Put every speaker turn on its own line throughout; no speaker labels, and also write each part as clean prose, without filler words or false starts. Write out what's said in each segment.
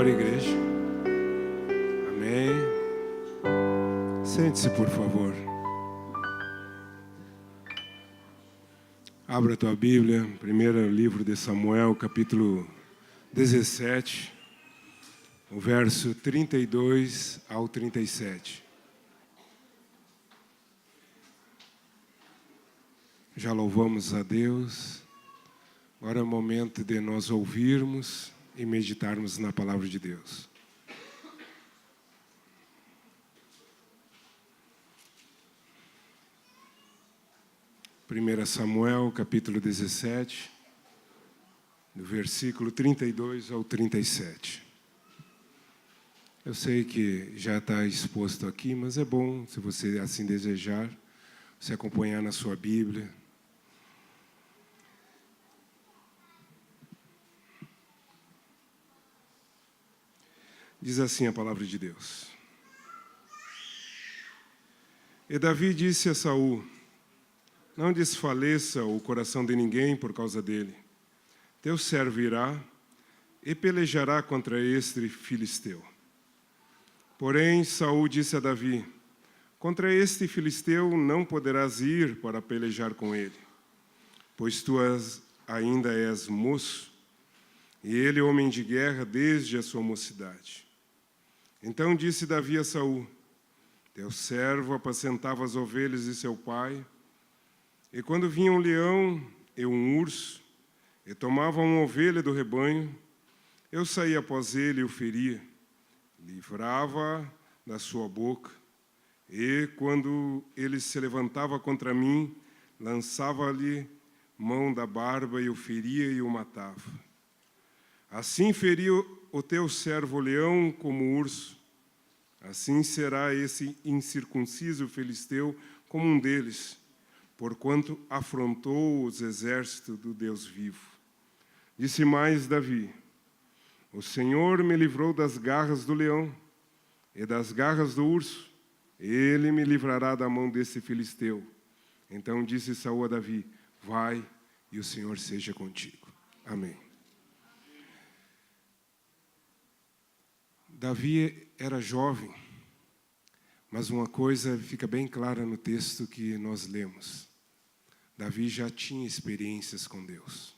Senhor, igreja. Amém. Sente-se, por favor. Abra a tua Bíblia, primeiro livro de Samuel, capítulo 17, o verso 32 ao 37. Já louvamos a Deus. Agora é o momento de nós ouvirmos e meditarmos na palavra de Deus. Primeiro Samuel, capítulo 17, do versículo 32 ao 37. Eu sei que já está exposto aqui, mas é bom, se você assim desejar, você acompanhar na sua Bíblia. Diz assim a palavra de Deus. E Davi disse a Saul: não desfaleça o coração de ninguém por causa dele. Teu servo irá e pelejará contra este filisteu. Porém, Saul disse a Davi: contra este filisteu não poderás ir para pelejar com ele, pois tu ainda és moço, e ele homem de guerra desde a sua mocidade. Então disse Davi a Saul: teu servo apacentava as ovelhas de seu pai, e quando vinha um leão e um urso, e tomavam uma ovelha do rebanho, eu saía após ele e o feria, livrava da sua boca, e quando ele se levantava contra mim, lançava-lhe mão da barba e o feria e o matava. Assim feria o teu servo leão como o urso, assim será esse incircunciso filisteu como um deles, porquanto afrontou os exércitos do Deus vivo. Disse mais Davi: o Senhor me livrou das garras do leão e das garras do urso, ele me livrará da mão desse filisteu. Então disse Saul a Davi: vai, e o Senhor seja contigo. Amém. Davi era jovem, mas uma coisa fica bem clara no texto que nós lemos. Davi já tinha experiências com Deus.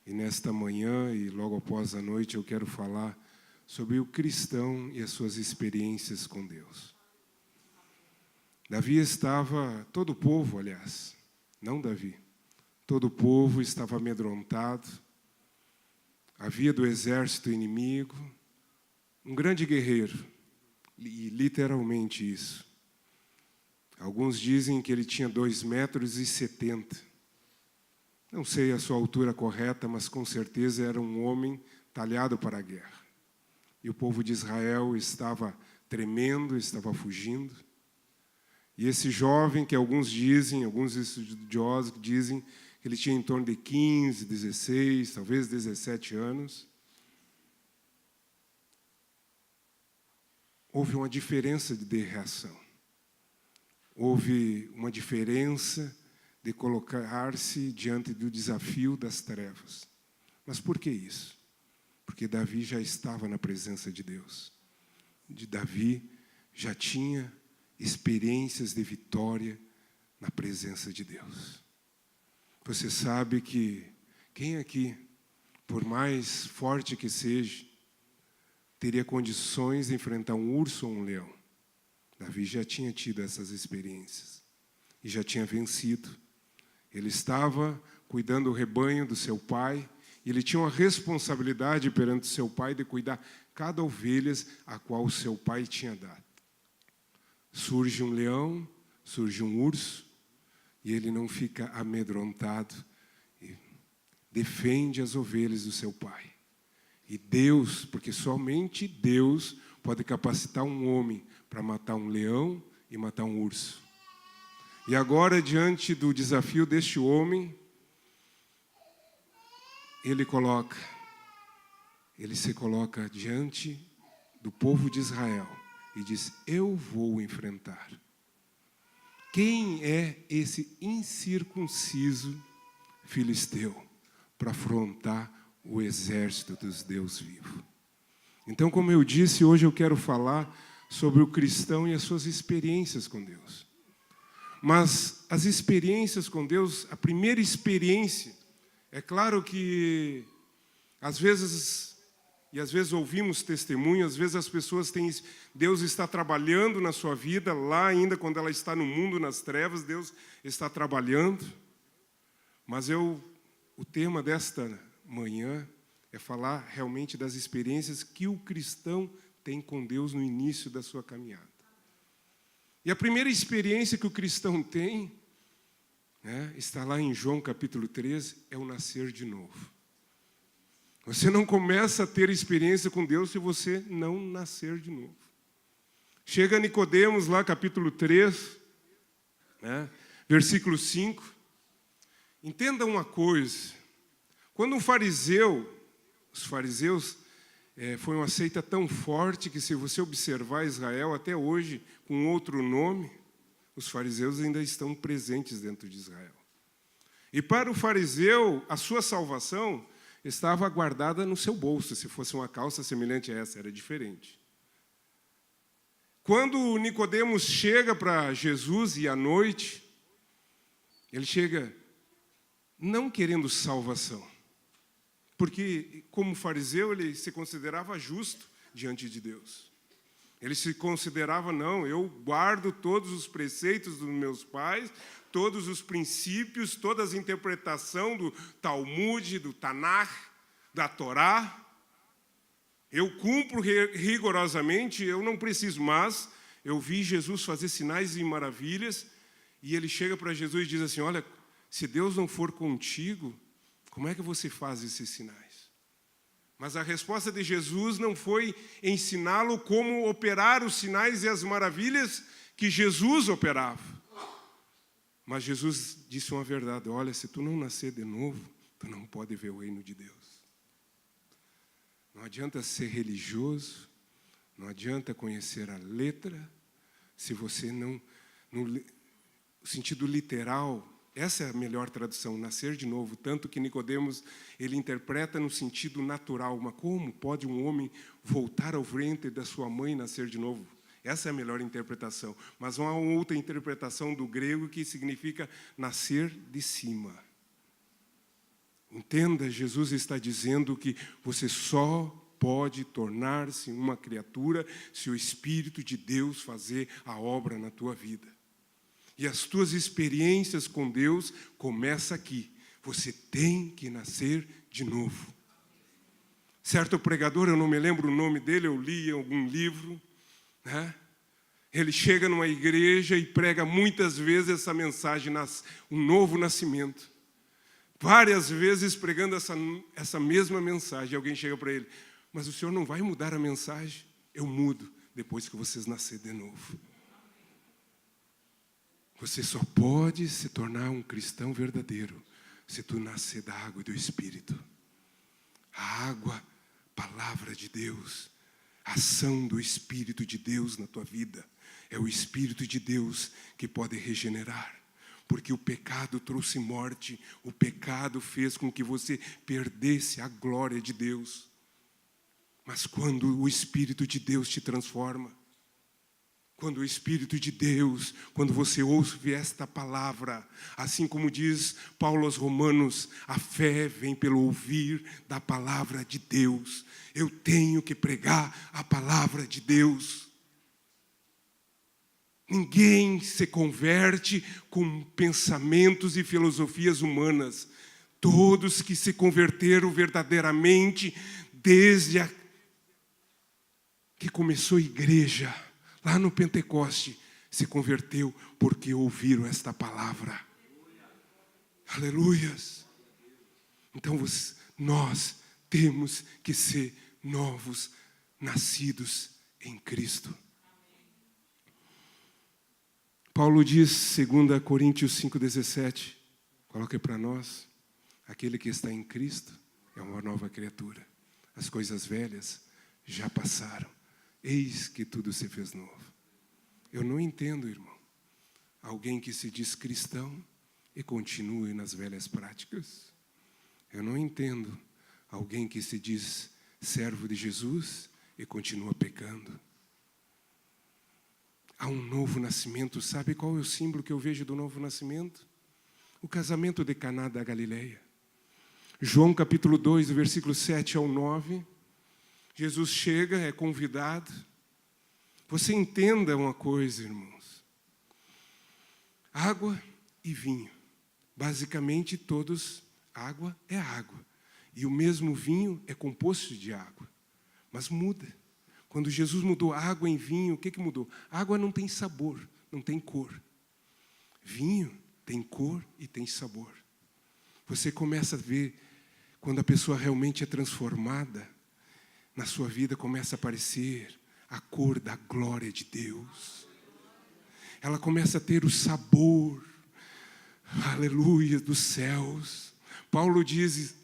E nesta manhã e logo após a noite eu quero falar sobre o cristão e as suas experiências com Deus. Davi estava, todo o povo, aliás, não Davi, todo o povo estava amedrontado, havia do exército inimigo, um grande guerreiro, e literalmente isso. Alguns dizem que ele tinha 2,70 metros. Não sei a sua altura correta, mas com certeza era um homem talhado para a guerra. E o povo de Israel estava tremendo, estava fugindo. E esse jovem, que alguns estudiosos dizem que ele tinha em torno de 15, 16, talvez 17 anos, houve uma diferença de reação. Houve uma diferença de colocar-se diante do desafio das trevas. Mas por que isso? Porque Davi já estava na presença de Deus. Davi já tinha experiências de vitória na presença de Deus. Você sabe que quem aqui, por mais forte que seja, teria condições de enfrentar um urso ou um leão? Davi já tinha tido essas experiências e já tinha vencido. Ele estava cuidando do rebanho do seu pai, e ele tinha uma responsabilidade perante o seu pai de cuidar cada ovelha a qual o seu pai tinha dado. Surge um leão, surge um urso, e ele não fica amedrontado, e defende as ovelhas do seu pai. E Deus, porque somente Deus pode capacitar um homem para matar um leão e matar um urso. E agora, diante do desafio deste homem, ele se coloca diante do povo de Israel e diz: eu vou enfrentar. Quem é esse incircunciso filisteu para afrontar o exército dos Deus vivos? Então, como eu disse, hoje eu quero falar sobre o cristão e as suas experiências com Deus. Mas as experiências com Deus, a primeira experiência, é claro que às vezes ouvimos testemunho, às vezes as pessoas têm, Deus está trabalhando na sua vida, lá ainda quando ela está no mundo, nas trevas, Deus está trabalhando. Mas o tema desta manhã é falar realmente das experiências que o cristão tem com Deus no início da sua caminhada. E a primeira experiência que o cristão tem, está lá em João capítulo 13, é o nascer de novo. Você não começa a ter experiência com Deus se você não nascer de novo. Chega Nicodemos lá, capítulo 3, versículo 5. Entenda uma coisa. Quando os fariseus foi uma seita tão forte que, se você observar Israel até hoje com outro nome, os fariseus ainda estão presentes dentro de Israel. E para o fariseu, a sua salvação estava guardada no seu bolso. Se fosse uma calça semelhante a essa, era diferente. Quando Nicodemos chega para Jesus e à noite, ele chega não querendo salvação, porque como fariseu ele se considerava justo diante de Deus. Ele se considerava, não, eu guardo todos os preceitos dos meus pais, todos os princípios, toda a interpretação do Talmud, do Tanakh, da Torá. Eu cumpro rigorosamente, eu não preciso mais. Eu vi Jesus fazer sinais e maravilhas, e ele chega para Jesus e diz assim, olha, se Deus não for contigo, como é que você faz esses sinais? Mas a resposta de Jesus não foi ensiná-lo como operar os sinais e as maravilhas que Jesus operava. Mas Jesus disse uma verdade, olha, se tu não nascer de novo, tu não pode ver o reino de Deus. Não adianta ser religioso, não adianta conhecer a letra, se você não no sentido literal, essa é a melhor tradução, nascer de novo, tanto que Nicodemos, ele interpreta no sentido natural, mas como pode um homem voltar ao ventre da sua mãe e nascer de novo? Essa é a melhor interpretação, mas há uma outra interpretação do grego que significa nascer de cima. Entenda, Jesus está dizendo que você só pode tornar-se uma criatura se o Espírito de Deus fazer a obra na tua vida. E as tuas experiências com Deus começam aqui. Você tem que nascer de novo. Certo pregador, eu não me lembro o nome dele, eu li em algum livro, Ele chega numa igreja e prega muitas vezes essa mensagem, um novo nascimento. Várias vezes pregando essa mesma mensagem. Alguém chega para ele, mas o senhor não vai mudar a mensagem? Eu mudo depois que vocês nascerem de novo. Você só pode se tornar um cristão verdadeiro se tu nascer da água e do Espírito. A água, palavra de Deus, ação do Espírito de Deus na tua vida. É o Espírito de Deus que pode regenerar. Porque o pecado trouxe morte, o pecado fez com que você perdesse a glória de Deus. Mas quando o Espírito de Deus te transforma, quando o Espírito de Deus, quando você ouve esta palavra, assim como diz Paulo aos Romanos, a fé vem pelo ouvir da palavra de Deus. Eu tenho que pregar a palavra de Deus. Ninguém se converte com pensamentos e filosofias humanas. Todos que se converteram verdadeiramente desde que começou a igreja, lá no Pentecoste, se converteu porque ouviram esta palavra. Aleluias. Então nós temos que ser novos, nascidos em Cristo. Paulo diz, 2 Coríntios 5,17, coloque para nós, aquele que está em Cristo é uma nova criatura. As coisas velhas já passaram. Eis que tudo se fez novo. Eu não entendo, irmão, alguém que se diz cristão e continue nas velhas práticas. Eu não entendo alguém que se diz servo de Jesus e continua pecando. Há um novo nascimento. Sabe qual é o símbolo que eu vejo do novo nascimento? O casamento de Caná da Galileia. João capítulo 2, versículo 7 ao 9. Jesus chega, é convidado. Você entenda uma coisa, irmãos. Água e vinho. Basicamente, água é água. E o mesmo vinho é composto de água. Mas muda. Quando Jesus mudou água em vinho, o que mudou? Água não tem sabor, não tem cor. Vinho tem cor e tem sabor. Você começa a ver, quando a pessoa realmente é transformada, na sua vida começa a aparecer a cor da glória de Deus. Ela começa a ter o sabor, aleluia, dos céus. Paulo diz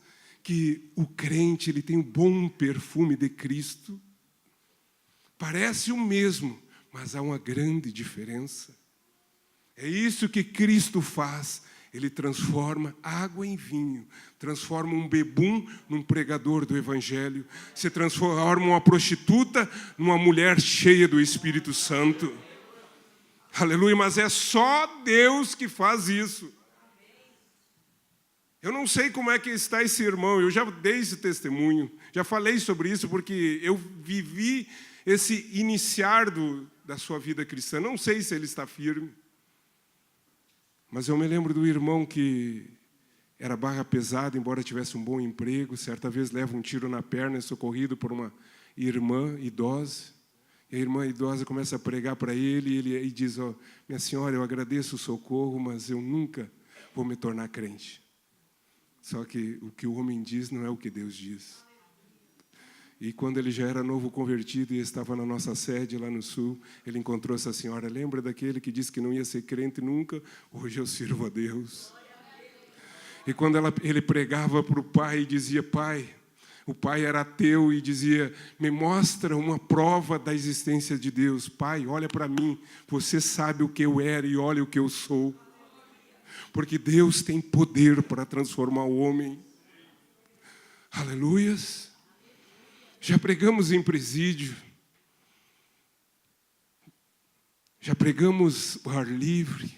que o crente ele tem o bom perfume de Cristo. Parece o mesmo, mas há uma grande diferença. É isso que Cristo faz. Ele transforma água em vinho, transforma um bebum num pregador do Evangelho, se transforma uma prostituta numa mulher cheia do Espírito Santo. Aleluia, mas é só Deus que faz isso. Eu não sei como é que está esse irmão, eu já dei esse testemunho, já falei sobre isso porque eu vivi esse iniciar da sua vida cristã. Não sei se ele está firme, mas eu me lembro do irmão que era barra pesada, embora tivesse um bom emprego. Certa vez leva um tiro na perna, é socorrido por uma irmã idosa. E a irmã idosa começa a pregar para ele, e ele diz: minha senhora, eu agradeço o socorro, mas eu nunca vou me tornar crente. Só que o que o homem diz não é o que Deus diz. E quando ele já era novo convertido e estava na nossa sede lá no sul, ele encontrou essa senhora. Lembra daquele que disse que não ia ser crente nunca? Hoje eu sirvo a Deus. E quando ele pregava para o pai e dizia: pai, o pai era ateu e dizia: me mostra uma prova da existência de Deus. Pai, olha para mim, você sabe o que eu era e olha o que eu sou. Porque Deus tem poder para transformar o homem. Aleluias. Já pregamos em presídio, já pregamos o ar livre.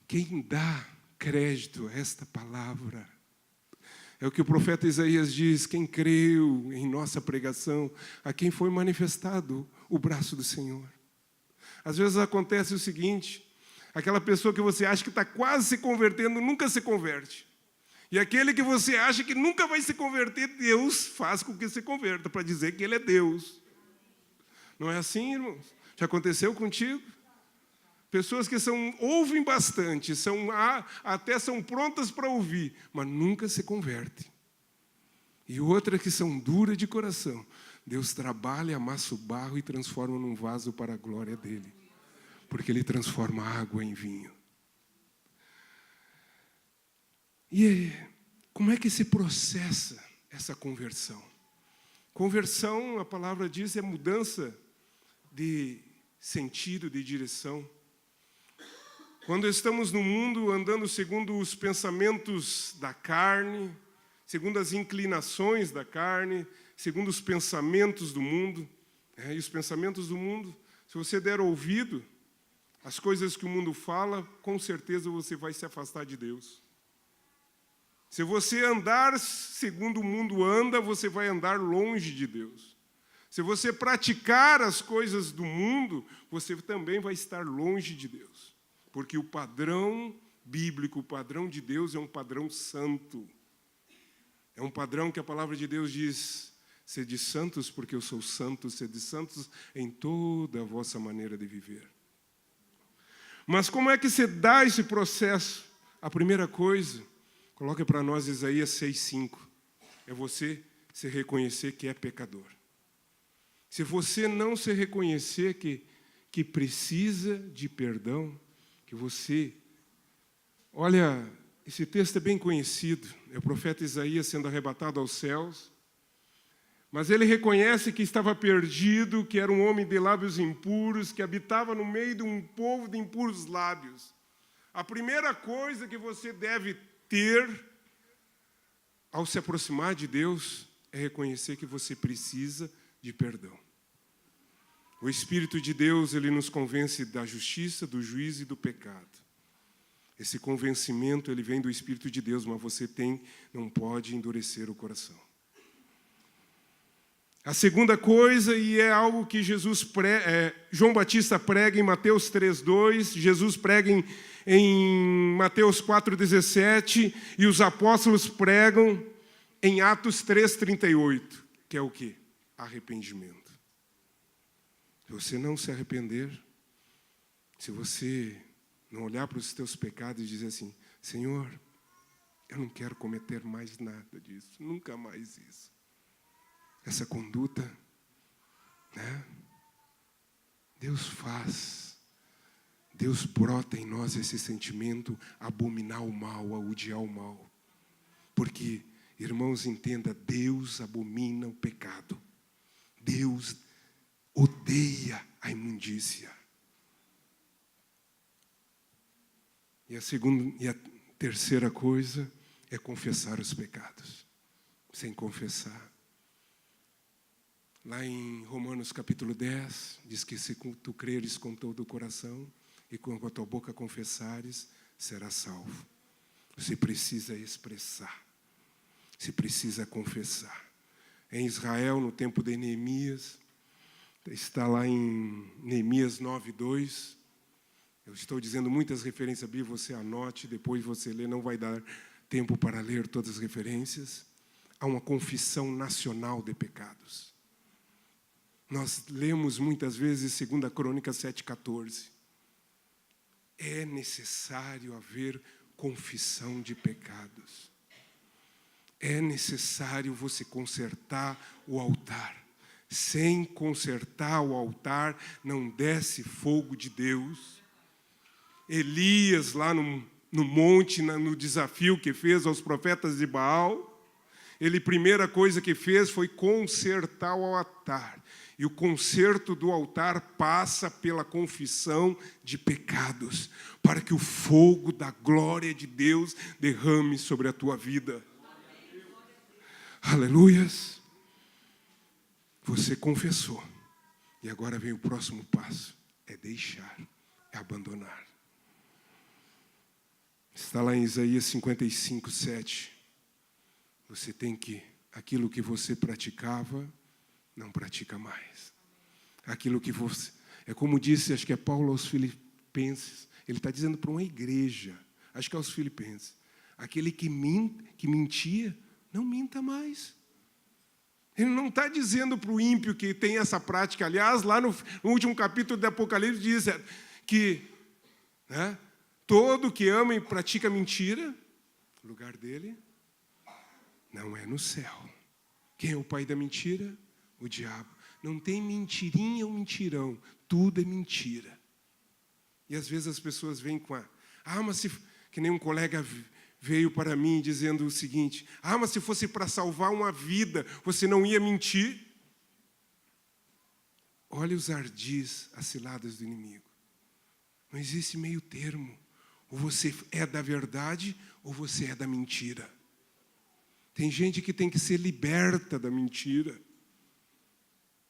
Quem dá crédito a esta palavra é o que o profeta Isaías diz: quem creu em nossa pregação, a quem foi manifestado o braço do Senhor. Às vezes acontece o seguinte: aquela pessoa que você acha que está quase se convertendo, nunca se converte. E aquele que você acha que nunca vai se converter, Deus faz com que se converta, para dizer que Ele é Deus. Não é assim, irmãos? Já aconteceu contigo? Pessoas que ouvem bastante, até são prontas para ouvir, mas nunca se convertem. E outras que são duras de coração. Deus trabalha, amassa o barro e transforma num vaso para a glória dEle. Porque Ele transforma água em vinho. E como é que se processa essa conversão? Conversão, a palavra diz, é mudança de sentido, de direção. Quando estamos no mundo andando segundo os pensamentos da carne, segundo as inclinações da carne, segundo os pensamentos do mundo, e os pensamentos do mundo, se você der ouvido às coisas que o mundo fala, com certeza você vai se afastar de Deus. Se você andar segundo o mundo anda, você vai andar longe de Deus. Se você praticar as coisas do mundo, você também vai estar longe de Deus. Porque o padrão bíblico, o padrão de Deus é um padrão santo. É um padrão que a palavra de Deus diz: sede santos porque eu sou santo, sede santos em toda a vossa maneira de viver. Mas como é que se dá esse processo? A primeira coisa, coloque para nós Isaías 6,5. É você se reconhecer que é pecador. Se você não se reconhecer que precisa de perdão, que você... Olha, esse texto é bem conhecido. É o profeta Isaías sendo arrebatado aos céus. Mas ele reconhece que estava perdido, que era um homem de lábios impuros, que habitava no meio de um povo de impuros lábios. A primeira coisa que você deve ter ao se aproximar de Deus é reconhecer que você precisa de perdão. O Espírito de Deus, ele nos convence da justiça, do juízo e do pecado. Esse convencimento, ele vem do Espírito de Deus, mas você não pode endurecer o coração. A segunda coisa, e é algo que João Batista prega em Mateus 3:2, Jesus prega em Mateus 4:17, e os apóstolos pregam em Atos 3:38, que é o quê? Arrependimento. Se você não se arrepender, se você não olhar para os teus pecados e dizer assim, Senhor, eu não quero cometer mais nada disso, nunca mais isso. Essa conduta, né? Deus faz, Deus brota em nós esse sentimento, abominar o mal, a odiar o mal. Porque, irmãos, entenda, Deus abomina o pecado. Deus odeia a imundícia. E a terceira coisa é confessar os pecados. Sem confessar. Lá em Romanos capítulo 10, diz que se tu creres com todo o coração e com a tua boca confessares, serás salvo. Você precisa expressar. Você precisa confessar. Em Israel, no tempo de Neemias, está lá em Neemias 9:2. Eu estou dizendo muitas referências bíblicas, você anote, depois você lê, não vai dar tempo para ler todas as referências. Há uma confissão nacional de pecados. Nós lemos muitas vezes 2 Crônicas 7:14. É necessário haver confissão de pecados. É necessário você consertar o altar. Sem consertar o altar, não desce fogo de Deus. Elias, lá no monte, no desafio que fez aos profetas de Baal, ele, primeira coisa que fez foi consertar o altar. E o conserto do altar passa pela confissão de pecados, para que o fogo da glória de Deus derrame sobre a tua vida. Aleluias! Você confessou. E agora vem o próximo passo. É deixar, é abandonar. Está lá em Isaías 55:7. Você tem que, aquilo que você praticava, não pratica mais. Aquilo que você... É como disse, acho que é Paulo aos Filipenses. Ele está dizendo para uma igreja, acho que é aos Filipenses. Aquele que mentia, não minta mais. Ele não está dizendo para o ímpio que tem essa prática. Aliás, lá no último capítulo do Apocalipse diz que, né, todo que ama e pratica mentira, o lugar dele não é no céu. Quem é o pai da mentira? O diabo. Não tem mentirinha ou mentirão. Tudo é mentira. E às vezes as pessoas vêm com mas se... Que nem um colega veio para mim dizendo o seguinte, mas se fosse para salvar uma vida, você não ia mentir? Olha os ardis, as ciladas do inimigo. Não existe meio termo. Ou você é da verdade, ou você é da mentira. Tem gente que tem que ser liberta da mentira.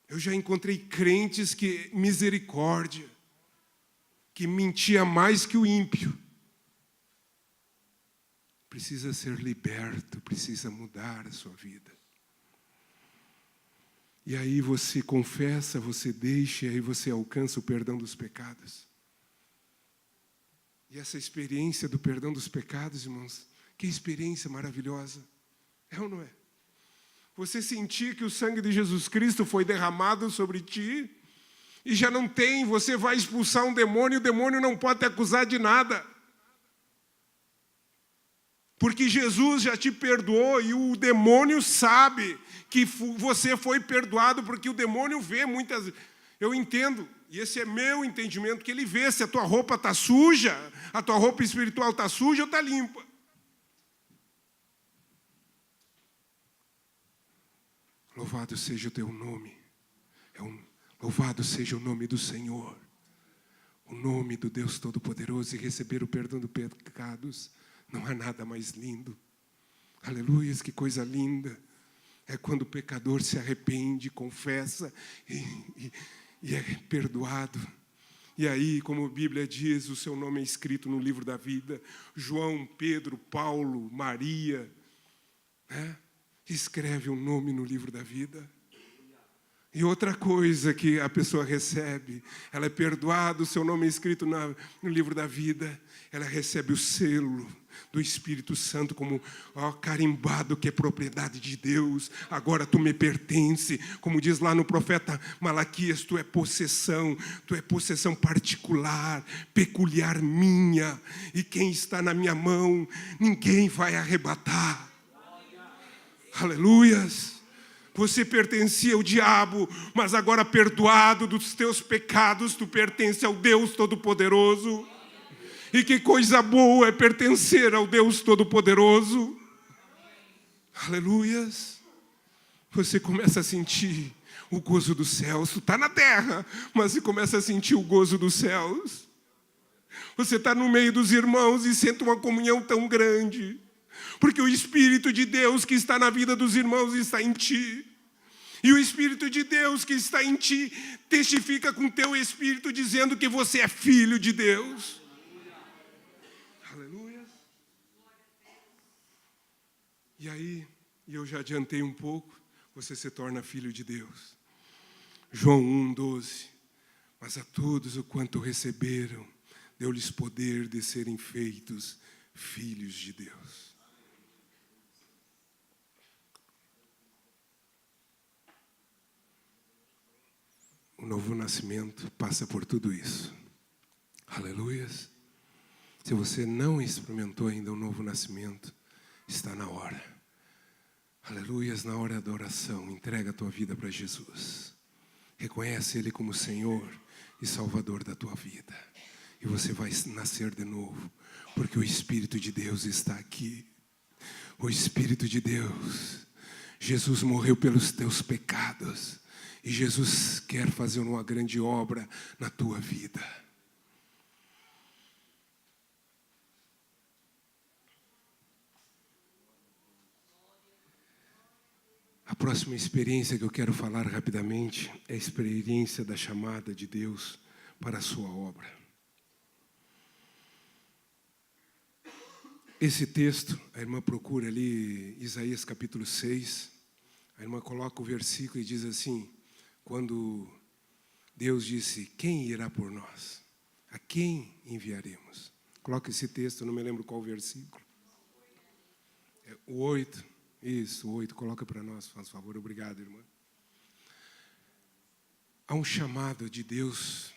Eu já encontrei crentes que, misericórdia, que mentia mais que o ímpio. Precisa ser liberto, precisa mudar a sua vida. E aí você confessa, você deixa, e aí você alcança o perdão dos pecados. E essa experiência do perdão dos pecados, irmãos, que experiência maravilhosa. É ou não é? Você sentir que o sangue de Jesus Cristo foi derramado sobre ti, e já não tem, você vai expulsar um demônio, e o demônio não pode te acusar de nada. Porque Jesus já te perdoou e o demônio sabe que você foi perdoado, porque o demônio vê muitas... Eu entendo, e esse é meu entendimento, que ele vê se a tua roupa está suja, a tua roupa espiritual está suja ou está limpa. Louvado seja o teu nome. Louvado seja o nome do Senhor. O nome do Deus Todo-Poderoso, e receber o perdão dos pecados. Não há nada mais lindo. Aleluia, que coisa linda. É quando o pecador se arrepende, confessa e é perdoado. E aí, como a Bíblia diz, o seu nome é escrito no livro da vida. João, Pedro, Paulo, Maria, né? Escreve o nome no livro da vida. E outra coisa que a pessoa recebe, ela é perdoada, o seu nome é escrito no livro da vida, ela recebe o selo do Espírito Santo como carimbado, que é propriedade de Deus. Agora tu me pertence, como diz lá no profeta Malaquias, tu é possessão particular, peculiar minha, e quem está na minha mão, ninguém vai arrebatar. Aleluias! Você pertencia ao diabo, mas agora perdoado dos teus pecados, tu pertence ao Deus Todo-Poderoso. E que coisa boa é pertencer ao Deus Todo-Poderoso. Aleluias. Você começa a sentir o gozo dos céus. Tu está na terra, mas você começa a sentir o gozo dos céus. Você está no meio dos irmãos e sente uma comunhão tão grande. Porque o Espírito de Deus que está na vida dos irmãos está em ti. E o Espírito de Deus que está em ti testifica com teu Espírito dizendo que você é filho de Deus. Aleluia. E aí, eu já adiantei um pouco, você se torna filho de Deus. João 1:12. Mas a todos o quanto receberam, deu-lhes poder de serem feitos filhos de Deus. O novo nascimento passa por tudo isso. Aleluias. Se você não experimentou ainda o novo nascimento, está na hora. Aleluias, na hora da oração, entrega a tua vida para Jesus. Reconhece Ele como Senhor e Salvador da tua vida. E você vai nascer de novo, porque o Espírito de Deus está aqui. O Espírito de Deus. Jesus morreu pelos teus pecados. E Jesus quer fazer uma grande obra na tua vida. A próxima experiência que eu quero falar rapidamente é a experiência da chamada de Deus para a sua obra. Esse texto, a irmã procura ali, Isaías capítulo 6, a irmã coloca o versículo e diz assim: quando Deus disse, quem irá por nós? A quem enviaremos? Coloca esse texto, eu não me lembro qual versículo. O 8, isso, o 8, coloca para nós, faz favor, obrigado, irmã. Há um chamado de Deus.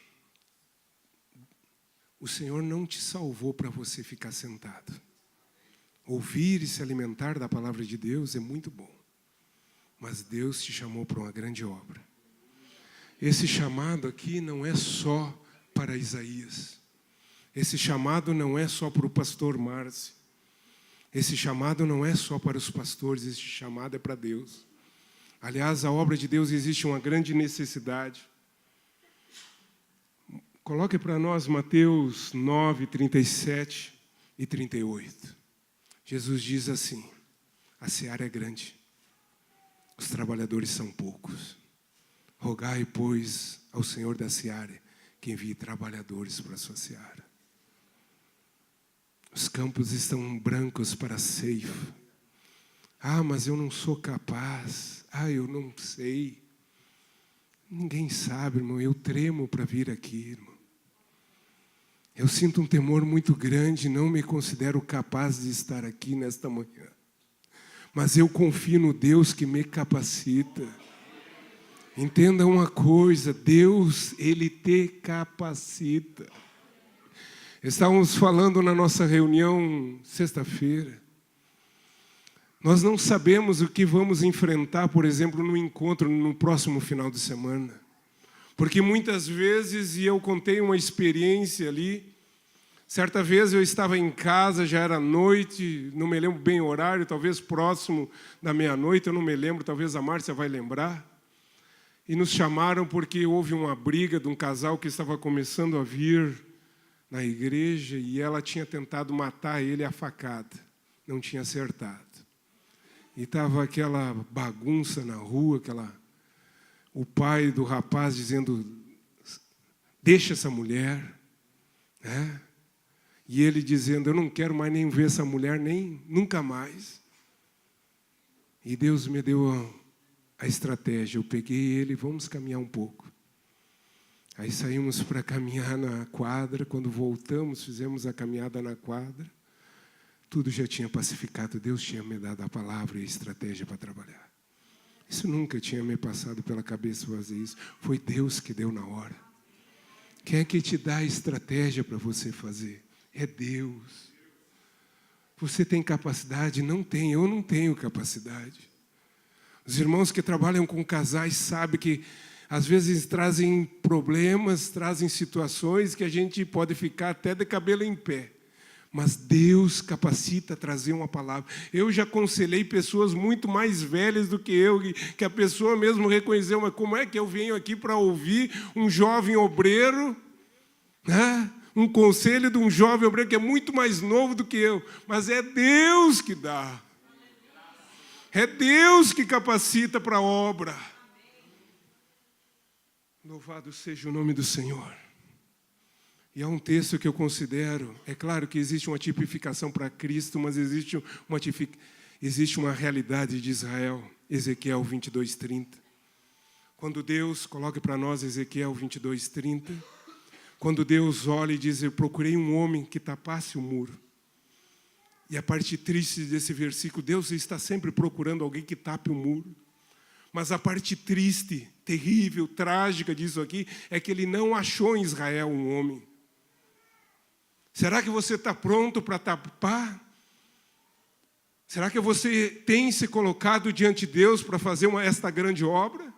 O Senhor não te salvou para você ficar sentado. Ouvir e se alimentar da palavra de Deus é muito bom. Mas Deus te chamou para uma grande obra. Esse chamado aqui não é só para Isaías. Esse chamado não é só para o pastor Márcio. Esse chamado não é só para os pastores, esse chamado é para Deus. Aliás, a obra de Deus existe uma grande necessidade. Coloque para nós Mateus 9, 37 e 38. Jesus diz assim: a seara é grande, os trabalhadores são poucos. Rogai, pois, ao Senhor da seara que envie trabalhadores para a sua seara. Os campos estão brancos para a ceifa. Ah, mas eu não sou capaz. Ah, eu não sei. Ninguém sabe, irmão. Eu tremo para vir aqui, irmão. Eu sinto um temor muito grande, não me considero capaz de estar aqui nesta manhã. Mas eu confio no Deus que me capacita. Entenda uma coisa, Deus, Ele te capacita. Estávamos falando na nossa reunião sexta-feira. Nós não sabemos o que vamos enfrentar, por exemplo, no encontro no próximo final de semana. Porque muitas vezes, e eu contei uma experiência ali, certa vez eu estava em casa, já era noite, não me lembro bem o horário, talvez próximo da meia-noite, eu não me lembro, talvez a Márcia vai lembrar. E nos chamaram porque houve uma briga de um casal que estava começando a vir na igreja e ela tinha tentado matar ele a facada, não tinha acertado. E estava aquela bagunça na rua, o pai do rapaz dizendo, deixa essa mulher, né? E ele dizendo, eu não quero mais nem ver essa mulher, nem nunca mais. E Deus me deu a estratégia, eu peguei ele, vamos caminhar um pouco. Aí saímos para caminhar na quadra, quando voltamos, fizemos a caminhada na quadra, tudo já tinha pacificado, Deus tinha me dado a palavra e a estratégia para trabalhar. Isso nunca tinha me passado pela cabeça fazer isso, foi Deus que deu na hora. Quem é que te dá a estratégia para você fazer? É Deus. Você tem capacidade? Não tem, eu não tenho capacidade. Os irmãos que trabalham com casais sabem que às vezes trazem problemas, trazem situações que a gente pode ficar até de cabelo em pé. Mas Deus capacita a trazer uma palavra. Eu já aconselhei pessoas muito mais velhas do que eu, que a pessoa mesmo reconheceu, mas como é que eu venho aqui para ouvir um jovem obreiro, né? Um conselho de um jovem obreiro que é muito mais novo do que eu, mas é Deus que dá. É Deus que capacita para a obra. Louvado seja o nome do Senhor. E há um texto que eu considero, é claro que existe uma tipificação para Cristo, mas existe uma realidade de Israel, Ezequiel 22:30. Quando Deus, coloca para nós Ezequiel 22:30, quando Deus olha e diz, eu procurei um homem que tapasse o muro. E a parte triste desse versículo, Deus está sempre procurando alguém que tape o muro. Mas a parte triste, terrível, trágica disso aqui, é que ele não achou em Israel um homem. Será que você está pronto para tapar? Será que você tem se colocado diante de Deus para fazer esta grande obra?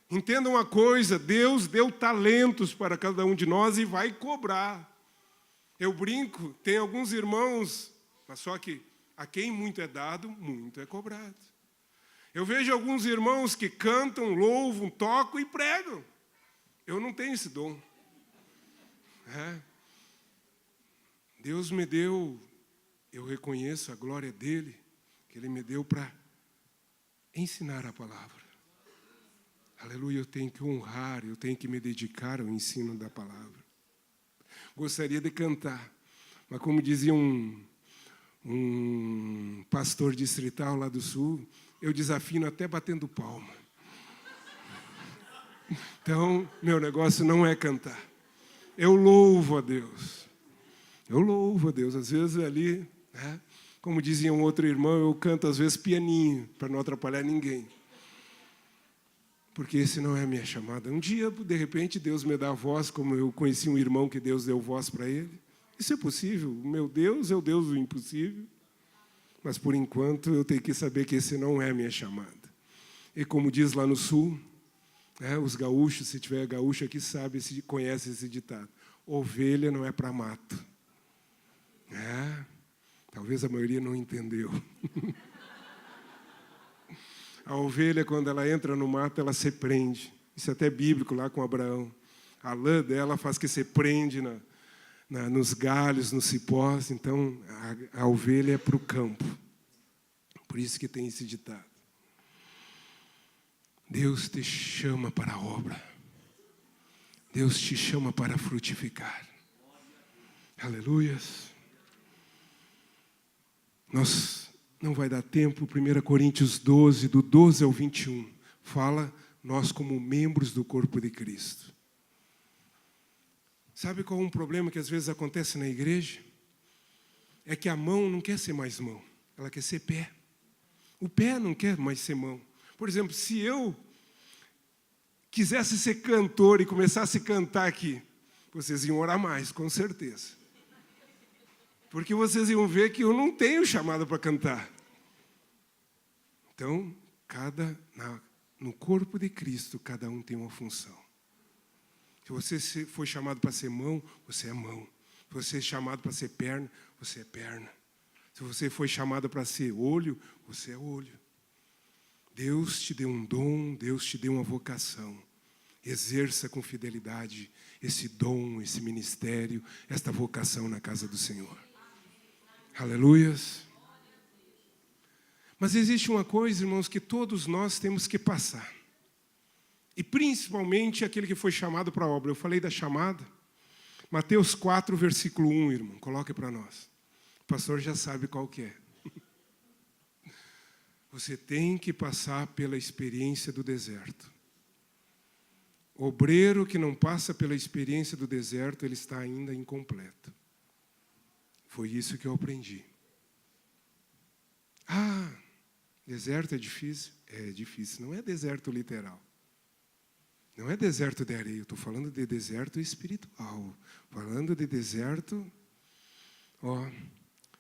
Entenda uma coisa, Deus deu talentos para cada um de nós e vai cobrar. Eu brinco, tem alguns irmãos, mas só que a quem muito é dado, muito é cobrado. Eu vejo alguns irmãos que cantam, louvam, tocam e pregam. Eu não tenho esse dom. Deus me deu, eu reconheço a glória dele, que ele me deu para ensinar a palavra. Aleluia, eu tenho que honrar, eu tenho que me dedicar ao ensino da palavra. Gostaria de cantar, mas como dizia um pastor distrital lá do sul, eu desafino até batendo palma. Então, meu negócio não é cantar. Eu louvo a Deus. Eu louvo a Deus. Às vezes ali, né, como dizia um outro irmão, eu canto às vezes pianinho, para não atrapalhar ninguém. Porque esse não é a minha chamada. Um dia, de repente, Deus me dá voz, como eu conheci um irmão que Deus deu voz para ele. Isso é possível. O meu Deus é o Deus do impossível. Mas, por enquanto, eu tenho que saber que esse não é a minha chamada. E como diz lá no sul, né, os gaúchos, se tiver gaúcho aqui, conhece esse ditado. Ovelha não é para mato. Talvez a maioria não entendeu. A ovelha, quando ela entra no mato, ela se prende. Isso é até bíblico lá com Abraão. A lã dela faz que se prende nos galhos, nos cipós. Então, a ovelha é para o campo. Por isso que tem esse ditado. Deus te chama para a obra. Deus te chama para frutificar. Aleluias. Não vai dar tempo, 1 Coríntios 12, do 12 ao 21, fala nós como membros do corpo de Cristo. Sabe qual é um problema que às vezes acontece na igreja? É que a mão não quer ser mais mão, ela quer ser pé. O pé não quer mais ser mão. Por exemplo, se eu quisesse ser cantor e começasse a cantar aqui, vocês iam orar mais, com certeza. Porque vocês iam ver que eu não tenho chamada para cantar. Então, no corpo de Cristo, cada um tem uma função. Se você foi chamado para ser mão, você é mão. Se você é chamado para ser perna, você é perna. Se você foi chamado para ser olho, você é olho. Deus te deu um dom, Deus te deu uma vocação. Exerça com fidelidade esse dom, esse ministério, esta vocação na casa do Senhor. Aleluias. Mas existe uma coisa, irmãos, que todos nós temos que passar. E principalmente aquele que foi chamado para a obra. Eu falei da chamada. Mateus 4, versículo 1, irmão. Coloque para nós. O pastor já sabe qual que é. Você tem que passar pela experiência do deserto. O obreiro que não passa pela experiência do deserto, ele está ainda incompleto. Foi isso que eu aprendi. Ah, deserto é difícil? É difícil. Não é deserto literal. Não é deserto de areia. Eu estou falando de deserto espiritual. Falando de deserto...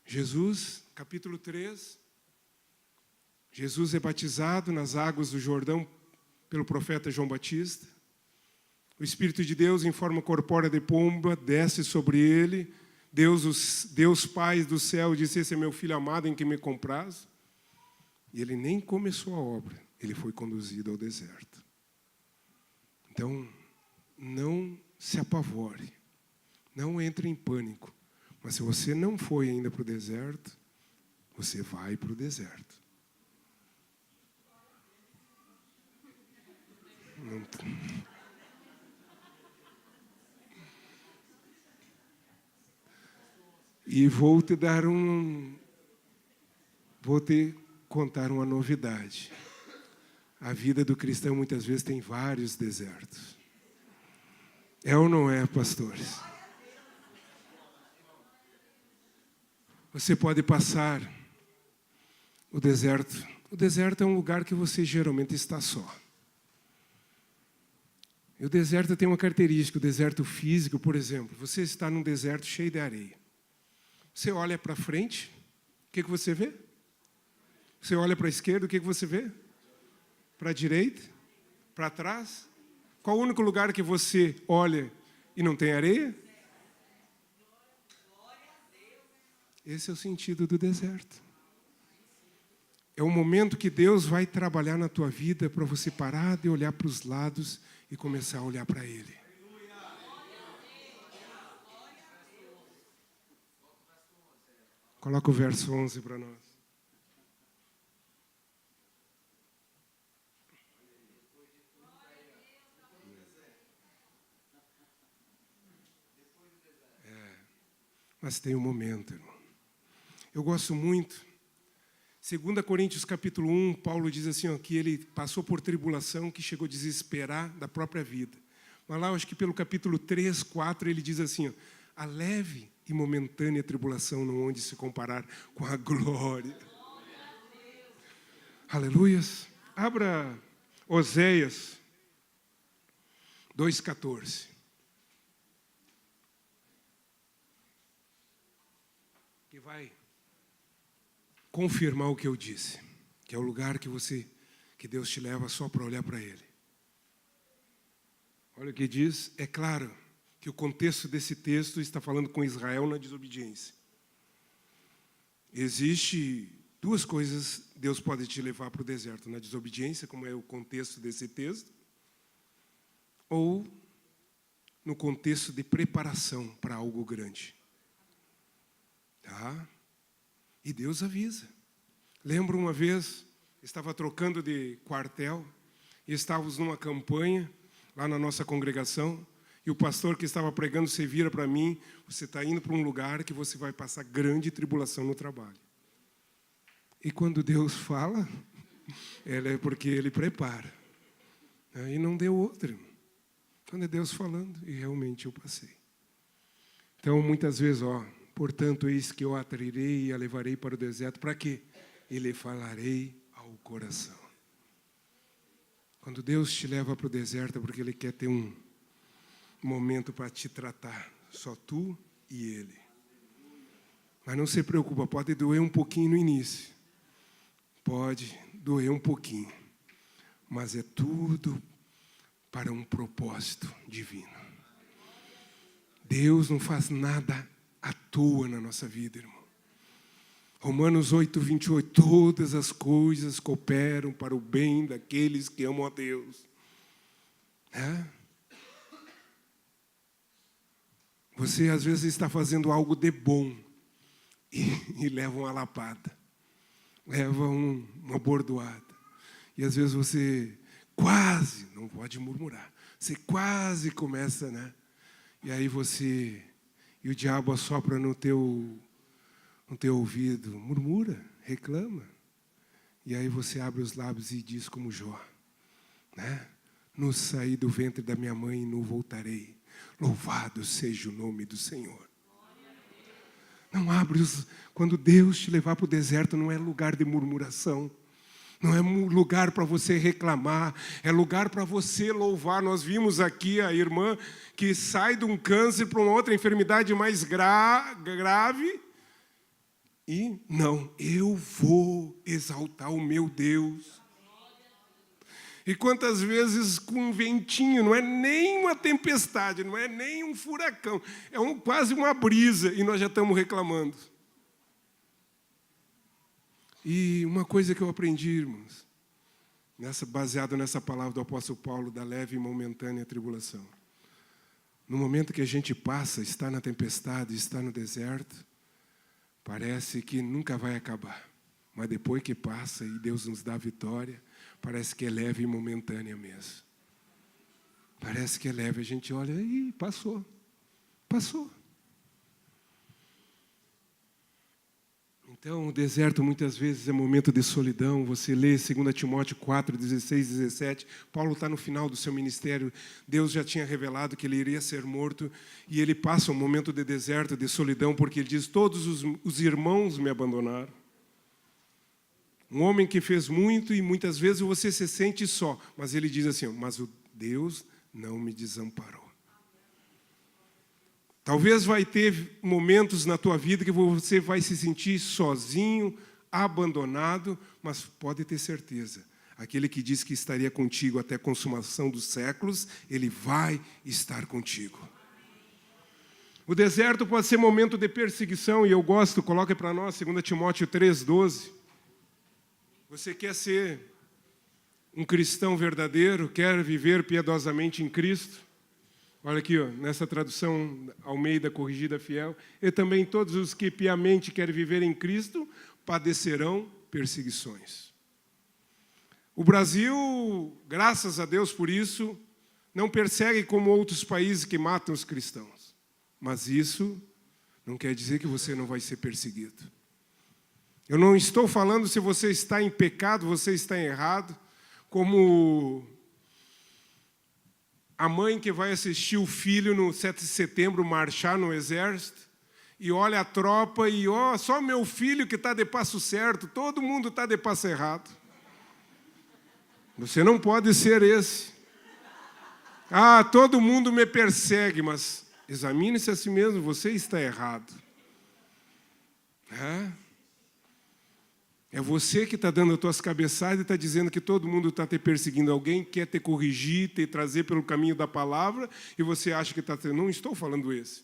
Jesus, capítulo 3. Jesus é batizado nas águas do Jordão pelo profeta João Batista. O Espírito de Deus, em forma corpórea de pomba, desce sobre ele. Deus Pai do céu disse: esse é meu filho amado em quem me comprazo. E ele nem começou a obra. Ele foi conduzido ao deserto. Então, não se apavore. Não entre em pânico. Mas se você não foi ainda para o deserto, você vai para o deserto. E vou te contar uma novidade. A vida do cristão muitas vezes tem vários desertos. É ou não é, pastores? Você pode passar o deserto. O deserto é um lugar que você geralmente está só. E o deserto tem uma característica, o deserto físico, por exemplo. Você está num deserto cheio de areia. Você olha para frente, o que você vê? Você olha para a esquerda, o que você vê? Para a direita? Para trás? Qual o único lugar que você olha e não tem areia? Esse é o sentido do deserto. É o momento que Deus vai trabalhar na tua vida para você parar de olhar para os lados e começar a olhar para Ele. Coloca o verso 11 para nós. Mas tem um momento, irmão. Eu gosto muito. 2 Coríntios capítulo 1, Paulo diz assim, que ele passou por tribulação, que chegou a desesperar da própria vida. Mas lá, eu acho que pelo capítulo 3, 4, ele diz assim, a leve e momentânea tribulação não onde se comparar com a glória. Aleluias. Abra Oséias 2,14. Que vai confirmar o que eu disse, que é o lugar que Deus te leva só para olhar para Ele. Olha o que diz, é claro que o contexto desse texto está falando com Israel na desobediência. Existe duas coisas Deus pode te levar para o deserto, na desobediência, como é o contexto desse texto, ou no contexto de preparação para algo grande. Tá? E Deus avisa. Lembro uma vez, estava trocando de quartel, e estávamos numa campanha, lá na nossa congregação, e o pastor que estava pregando, você vira para mim, você está indo para um lugar que você vai passar grande tribulação no trabalho. E quando Deus fala, é porque Ele prepara. E não deu outra. Quando é Deus falando, e realmente eu passei. Então, muitas vezes, portanto, eis que eu a atrairei e a levarei para o deserto. Para quê? E lhe falarei ao coração. Quando Deus te leva para o deserto, é porque Ele quer ter um momento para te tratar. Só tu e Ele. Mas não se preocupa, pode doer um pouquinho no início. Pode doer um pouquinho. Mas é tudo para um propósito divino. Deus não faz nada à toa na nossa vida, irmão. Romanos 8, 28. Todas as coisas cooperam para o bem daqueles que amam a Deus. Você, às vezes, está fazendo algo de bom e leva uma lapada. leva uma bordoada. E às vezes você quase, não pode murmurar, você quase começa, né? E aí e o diabo assopra no teu ouvido, murmura, reclama. E aí você abre os lábios e diz como Jó, né? No saí do ventre da minha mãe e não voltarei. Louvado seja o nome do Senhor. Não abre quando Deus te levar para o deserto, não é lugar de murmuração. Não é lugar para você reclamar, é lugar para você louvar. Nós vimos aqui a irmã que sai de um câncer para uma outra enfermidade mais grave. E não, eu vou exaltar o meu Deus. E quantas vezes com um ventinho, não é nem uma tempestade, não é nem um furacão, é quase uma brisa e nós já estamos reclamando. E uma coisa que eu aprendi, irmãos, baseado nessa palavra do apóstolo Paulo, da leve e momentânea tribulação. No momento que a gente passa, está na tempestade, está no deserto, parece que nunca vai acabar. Mas depois que passa e Deus nos dá a vitória, parece que é leve e momentânea mesmo. Parece que é leve, a gente olha e passou. Então, o deserto muitas vezes é momento de solidão. Você lê 2 Timóteo 4, 16, 17. Paulo está no final do seu ministério. Deus já tinha revelado que ele iria ser morto. E ele passa um momento de deserto, de solidão, porque ele diz, todos os irmãos me abandonaram. Um homem que fez muito e muitas vezes você se sente só. Mas ele diz assim, mas o Deus não me desamparou. Talvez vai ter momentos na tua vida que você vai se sentir sozinho, abandonado, mas pode ter certeza, aquele que diz que estaria contigo até a consumação dos séculos, ele vai estar contigo. O deserto pode ser momento de perseguição, e eu gosto, coloca para nós, 2 Timóteo 3,12. Você quer ser um cristão verdadeiro, quer viver piedosamente em Cristo? Olha aqui, ó, nessa tradução Almeida Corrigida Fiel. E também todos os que piamente querem viver em Cristo padecerão perseguições. O Brasil, graças a Deus por isso, não persegue como outros países que matam os cristãos. Mas isso não quer dizer que você não vai ser perseguido. Eu não estou falando se você está em pecado, você está errado, como a mãe que vai assistir o filho no 7 de setembro marchar no exército e olha a tropa e só meu filho que está de passo certo, todo mundo está de passo errado. Você não pode ser esse. Todo mundo me persegue, mas examine-se a si mesmo, você está errado. É você que está dando as tuas cabeçadas e está dizendo que todo mundo está te perseguindo. Alguém quer te corrigir, te trazer pelo caminho da palavra, e você acha que está... Não estou falando esse.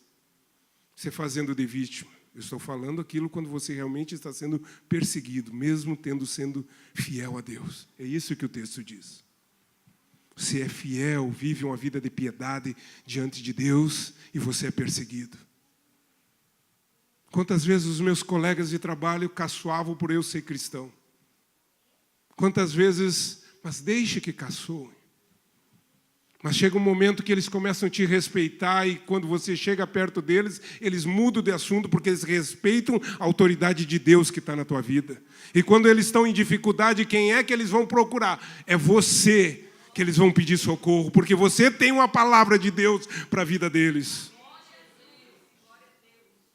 Você fazendo de vítima. Eu estou falando aquilo quando você realmente está sendo perseguido, mesmo sendo fiel a Deus. É isso que o texto diz. Você é fiel, vive uma vida de piedade diante de Deus, e você é perseguido. Quantas vezes os meus colegas de trabalho caçoavam por eu ser cristão? Quantas vezes, mas deixe que caçoem. Mas chega um momento que eles começam a te respeitar e quando você chega perto deles, eles mudam de assunto porque eles respeitam a autoridade de Deus que está na tua vida. E quando eles estão em dificuldade, quem é que eles vão procurar? É você que eles vão pedir socorro, porque você tem uma palavra de Deus para a vida deles.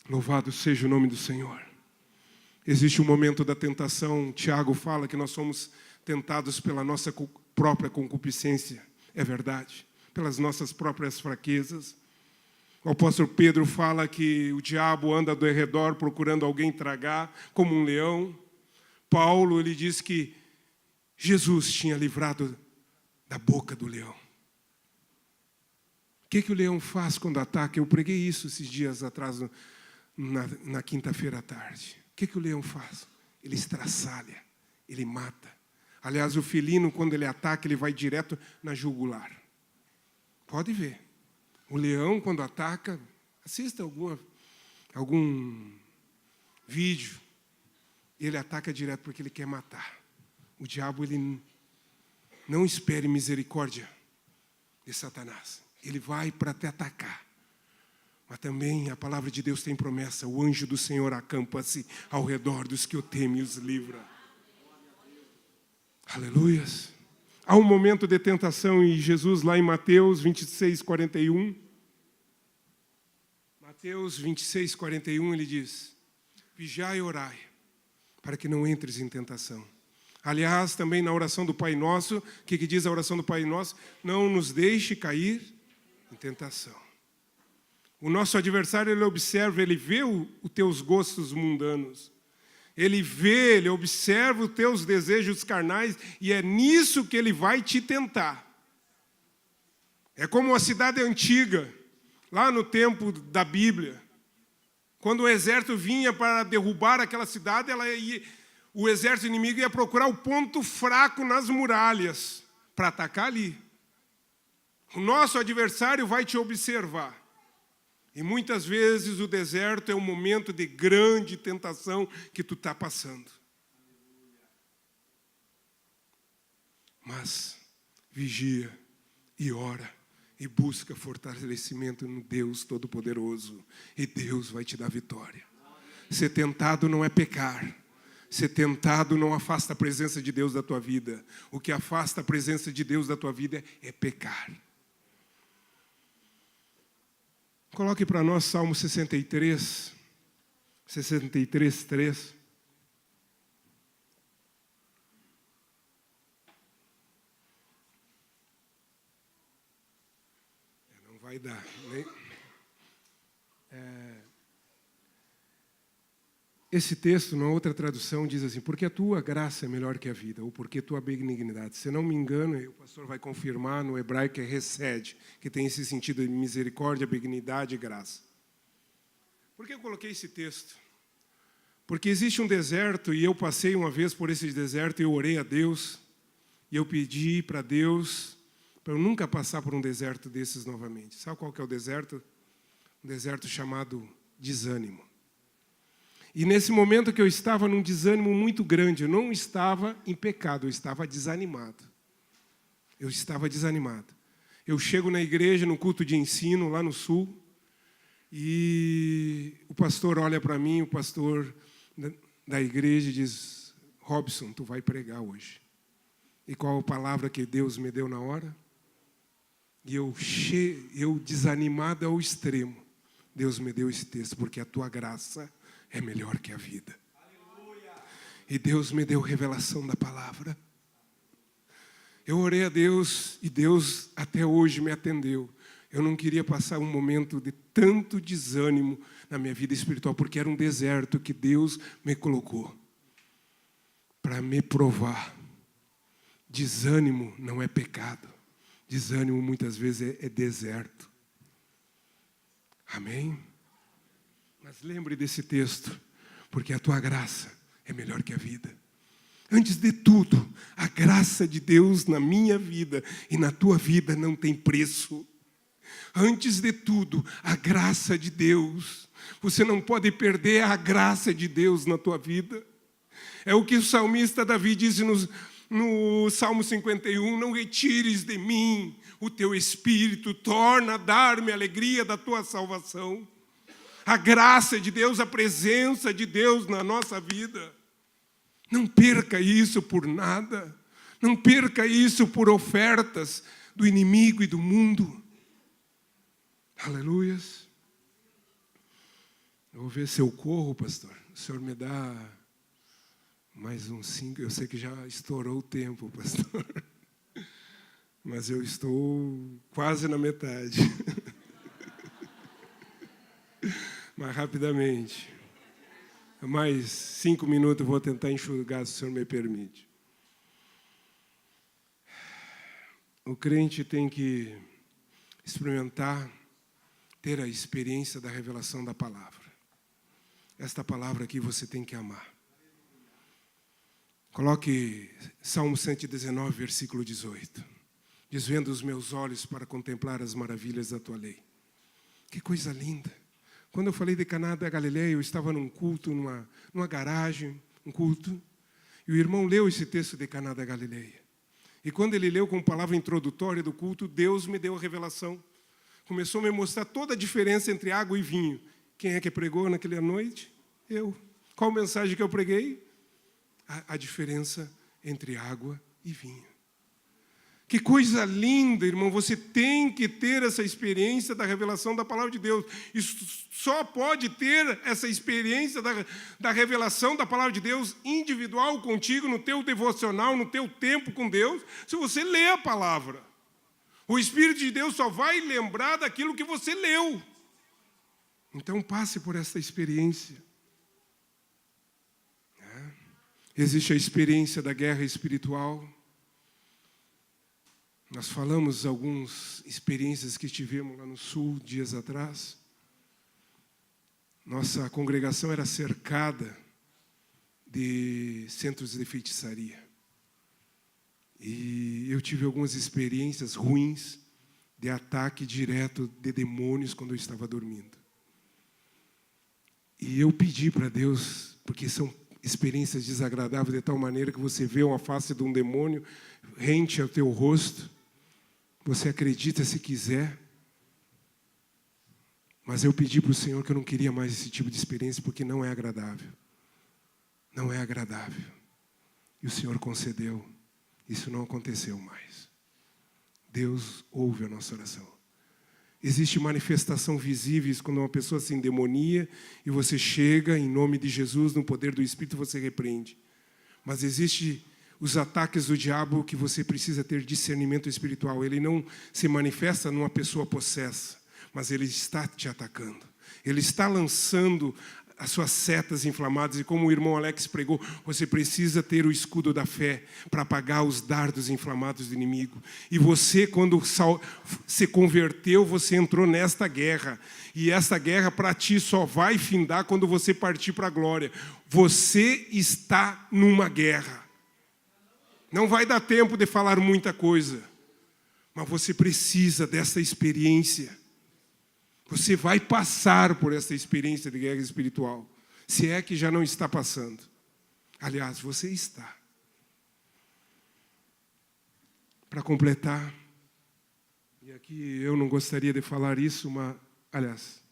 Louvado seja o nome do Senhor. Existe um momento da tentação. Tiago fala que nós somos tentados pela nossa própria concupiscência. É verdade. Pelas nossas próprias fraquezas. O apóstolo Pedro fala que o diabo anda ao redor procurando alguém tragar, como um leão. Paulo, ele diz que Jesus tinha livrado da boca do leão. O que o leão faz quando ataca? Eu preguei isso esses dias atrás na quinta-feira à tarde. O que o leão faz? Ele estraçalha, ele mata. Aliás, o felino, quando ele ataca, ele vai direto na jugular. Pode ver. O leão, quando ataca, assista algum vídeo. ele ataca direto porque ele quer matar. O diabo, ele não espere misericórdia de Satanás. Ele vai para te atacar. Mas também a palavra de Deus tem promessa. O anjo do Senhor acampa-se ao redor dos que o temem e os livra. Aleluias. Há um momento de tentação em Jesus lá em Mateus 26, 41. Mateus 26, 41, ele diz: vigiai e orai, para que não entres em tentação. Aliás, também na oração do Pai Nosso, o que diz a oração do Pai Nosso? Não nos deixe cair em tentação. O nosso adversário, ele observa, ele vê os teus gostos mundanos. Ele vê, ele observa os teus desejos carnais e é nisso que ele vai te tentar. É como a cidade antiga, lá no tempo da Bíblia. Quando o exército vinha para derrubar aquela cidade, o exército inimigo ia procurar o ponto fraco nas muralhas para atacar ali. O nosso adversário vai te observar. E muitas vezes o deserto é um momento de grande tentação que tu está passando. Mas vigia e ora e busca fortalecimento no Deus Todo-Poderoso. E Deus vai te dar vitória. Ser tentado não é pecar. Ser tentado não afasta a presença de Deus da tua vida. O que afasta a presença de Deus da tua vida é pecar. Coloque para nós Salmo 63, 3. Não vai dar. Esse texto, numa outra tradução, diz assim: porque a tua graça é melhor que a vida, ou porque a tua benignidade. Se não me engano, o pastor vai confirmar, no hebraico é hesed, que tem esse sentido de misericórdia, benignidade e graça. Por que eu coloquei esse texto? Porque existe um deserto, e eu passei uma vez por esse deserto, e eu orei a Deus, e eu pedi para Deus, para eu nunca passar por um deserto desses novamente. Sabe qual que é o deserto? Um deserto chamado desânimo. E nesse momento que eu estava num desânimo muito grande, eu não estava em pecado, eu estava desanimado. Eu estava desanimado. Eu chego na igreja, no culto de ensino, lá no sul, e o pastor olha para mim, o pastor da igreja, e diz: Robson, tu vai pregar hoje. E qual a palavra que Deus me deu na hora? E eu desanimado ao extremo, Deus me deu esse texto: porque a tua graça é melhor que a vida. Aleluia. E Deus me deu revelação da palavra. Eu orei a Deus e Deus até hoje me atendeu. Eu não queria passar um momento de tanto desânimo na minha vida espiritual, porque era um deserto que Deus me colocou para me provar. Desânimo não é pecado. Desânimo muitas vezes é deserto. Amém? Mas lembre desse texto, porque a tua graça é melhor que a vida. Antes de tudo, a graça de Deus na minha vida e na tua vida não tem preço. Antes de tudo, a graça de Deus. Você não pode perder a graça de Deus na tua vida. É o que o salmista Davi disse no Salmo 51, não retires de mim o teu espírito, torna a dar-me a alegria da tua salvação. A graça de Deus, a presença de Deus na nossa vida. Não perca isso por nada. Não perca isso por ofertas do inimigo e do mundo. Aleluias. Eu vou ver se eu corro, pastor. O senhor me dá mais uns 5. Eu sei que já estourou o tempo, pastor. Mas eu estou quase na metade. Mas rapidamente. Mais 5 minutos eu vou tentar enxugar, se o senhor me permite. O crente tem que experimentar, ter a experiência da revelação da palavra. Esta palavra aqui você tem que amar. Coloque Salmo 119, versículo 18. Desvenda os meus olhos para contemplar as maravilhas da tua lei. Que coisa linda. Quando eu falei de Caná da Galileia, eu estava num culto, numa garagem, um culto, e o irmão leu esse texto de Caná da Galileia. E quando ele leu com palavra introdutória do culto, Deus me deu a revelação. Começou a me mostrar toda a diferença entre água e vinho. Quem é que pregou naquela noite? Eu. Qual mensagem que eu preguei? A diferença entre água e vinho. Que coisa linda, irmão. Você tem que ter essa experiência da revelação da palavra de Deus. Isso só pode ter essa experiência da revelação da palavra de Deus individual contigo, no teu devocional, no teu tempo com Deus, se você lê a palavra. O Espírito de Deus só vai lembrar daquilo que você leu. Então passe por essa experiência. Existe a experiência da guerra espiritual. Nós falamos algumas experiências que tivemos lá no sul, dias atrás. Nossa congregação era cercada de centros de feitiçaria. E eu tive algumas experiências ruins de ataque direto de demônios quando eu estava dormindo. E eu pedi para Deus, porque são experiências desagradáveis de tal maneira que você vê uma face de um demônio rente ao teu rosto. Você acredita se quiser. Mas eu pedi para o Senhor que eu não queria mais esse tipo de experiência, porque não é agradável. Não é agradável. E o Senhor concedeu. Isso não aconteceu mais. Deus ouve a nossa oração. Existe manifestação visíveis quando uma pessoa se endemonia e você chega em nome de Jesus, no poder do Espírito, você repreende. Mas existe os ataques do diabo que você precisa ter discernimento espiritual. Ele não se manifesta numa pessoa possessa, mas ele está te atacando. Ele está lançando as suas setas inflamadas. E como o irmão Alex pregou, você precisa ter o escudo da fé para apagar os dardos inflamados do inimigo. E você, quando se converteu, você entrou nesta guerra. E essa guerra para ti só vai findar quando você partir para a glória. Você está numa guerra. Não vai dar tempo de falar muita coisa, mas você precisa dessa experiência. Você vai passar por essa experiência de guerra espiritual, se é que já não está passando. Aliás, você está. Para completar, e aqui eu não gostaria de falar isso, mas, aliás,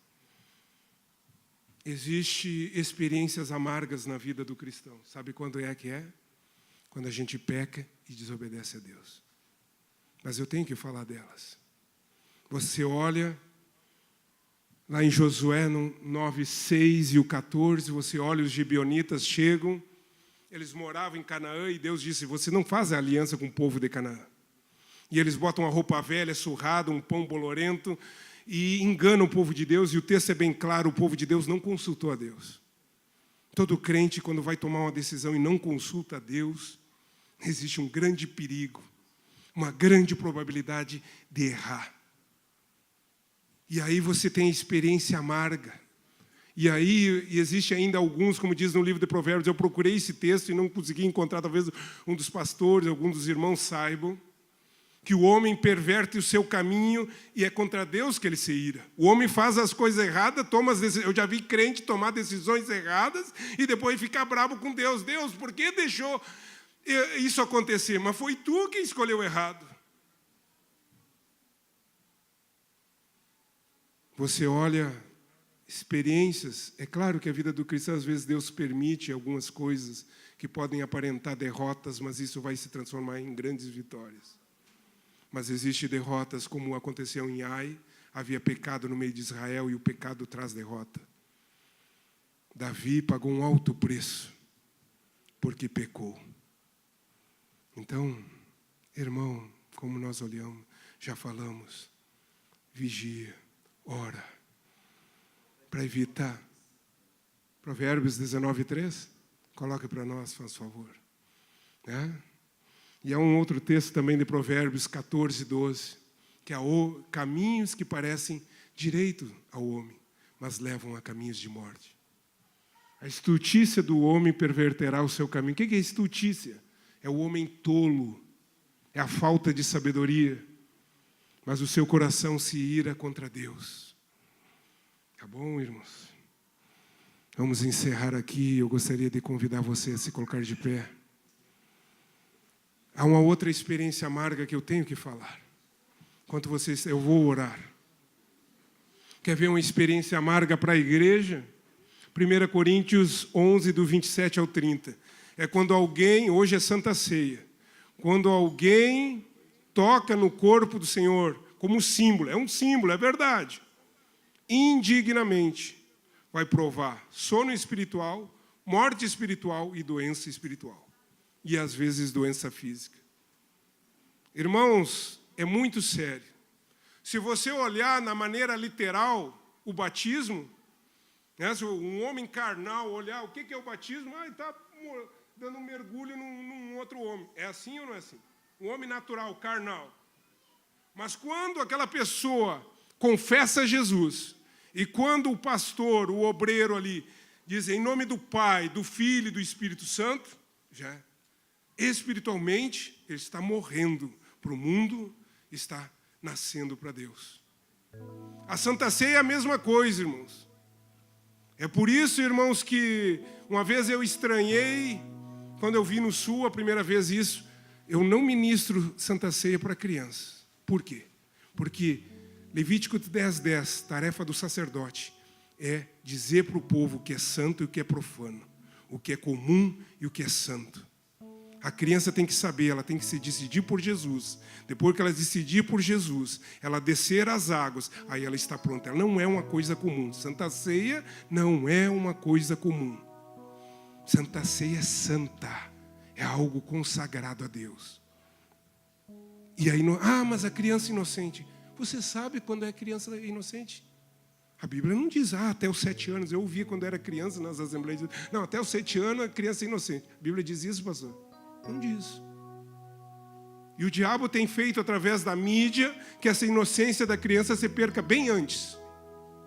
existe experiências amargas na vida do cristão. Sabe quando é que é? Quando a gente peca e desobedece a Deus. Mas eu tenho que falar delas. Você olha lá em Josué 9:6 e o 14, você olha, os gibeonitas chegam, eles moravam em Canaã e Deus disse, você não faz a aliança com o povo de Canaã. E eles botam uma roupa velha, surrada, um pão bolorento e enganam o povo de Deus. E o texto é bem claro, o povo de Deus não consultou a Deus. Todo crente, quando vai tomar uma decisão e não consulta a Deus, existe um grande perigo, uma grande probabilidade de errar. E aí você tem experiência amarga. E aí existe ainda alguns, como diz no livro de Provérbios, eu procurei esse texto e não consegui encontrar, talvez um dos pastores, algum dos irmãos saibam, que o homem perverte o seu caminho e é contra Deus que ele se ira. O homem faz as coisas erradas, toma as decisões. Eu já vi crente tomar decisões erradas e depois ficar bravo com Deus. Deus, por que deixou isso acontecer? Mas foi tu que escolheu errado. Você olha experiências, é claro que a vida do cristão, às vezes Deus permite algumas coisas que podem aparentar derrotas, mas isso vai se transformar em grandes vitórias. Mas existem derrotas, como aconteceu em Ai, havia pecado no meio de Israel e o pecado traz derrota. Davi pagou um alto preço, porque pecou. Então, irmão, como nós olhamos, já falamos, vigia, ora, para evitar. Provérbios 19:3, coloque para nós, faz favor. E há um outro texto também de Provérbios 14:12, que há caminhos que parecem direito ao homem, mas levam a caminhos de morte. A estultícia do homem perverterá o seu caminho. O que é estultícia? É o homem tolo, é a falta de sabedoria, mas o seu coração se ira contra Deus. Tá bom, irmãos? Vamos encerrar aqui. Eu gostaria de convidar você a se colocar de pé. Há uma outra experiência amarga que eu tenho que falar. Enquanto vocês, eu vou orar. Quer ver uma experiência amarga para a igreja? 1 Coríntios 11, do 27 ao 30. É quando alguém, hoje é Santa Ceia, quando alguém toca no corpo do Senhor como símbolo, é um símbolo, é verdade, indignamente, vai provar sono espiritual, morte espiritual e doença espiritual. E às vezes doença física. Irmãos, é muito sério. Se você olhar na maneira literal o batismo, né, se um homem carnal olhar, o que é o batismo? Ele está dando um mergulho num outro homem. É assim ou não é assim? Um homem natural, carnal. Mas quando aquela pessoa confessa Jesus, e quando o pastor, o obreiro ali, diz em nome do Pai, do Filho e do Espírito Santo, já espiritualmente ele está morrendo para o mundo, está nascendo para Deus. A Santa Ceia é a mesma coisa, irmãos. É por isso, irmãos, que uma vez eu estranhei, quando eu vi no Sul a primeira vez isso, eu não ministro Santa Ceia para crianças. Por quê? Porque Levítico 10:10, tarefa do sacerdote, é dizer para o povo o que é santo e o que é profano, o que é comum e o que é santo. A criança tem que saber, ela tem que se decidir por Jesus. Depois que ela decidir por Jesus, ela descer as águas, aí ela está pronta. Ela não é uma coisa comum. Santa Ceia não é uma coisa comum. Santa Ceia é santa, é algo consagrado a Deus. E aí, mas a criança inocente. Você sabe quando é criança inocente? A Bíblia não diz, até os 7 anos. Eu ouvi quando era criança nas assembleias. Não, até os 7 anos a criança é inocente. A Bíblia diz isso, pastor? Não diz. E o diabo tem feito através da mídia que essa inocência da criança se perca bem antes.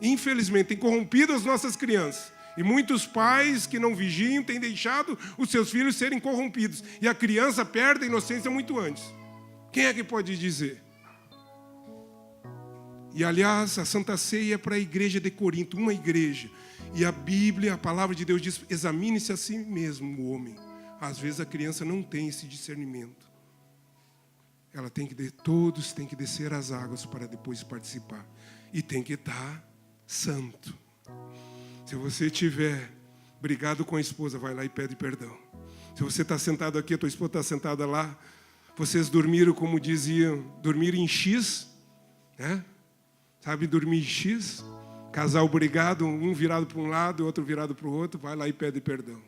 Infelizmente, tem corrompido as nossas crianças. E muitos pais que não vigiam têm deixado os seus filhos serem corrompidos. E a criança perde a inocência muito antes. Quem é que pode dizer? E, aliás, a Santa Ceia é para a igreja de Corinto, uma igreja. E a Bíblia, a palavra de Deus diz, examine-se a si mesmo, o homem. Às vezes a criança não tem esse discernimento. Ela todos têm que descer as águas para depois participar. E tem que estar santo. Se você tiver brigado com a esposa, vai lá e pede perdão. Se você está sentado aqui, a tua esposa está sentada lá, vocês dormiram, como diziam, dormiram em X, né? Sabe, dormir em X? Casal brigado, um virado para um lado, outro virado para o outro, vai lá e pede perdão.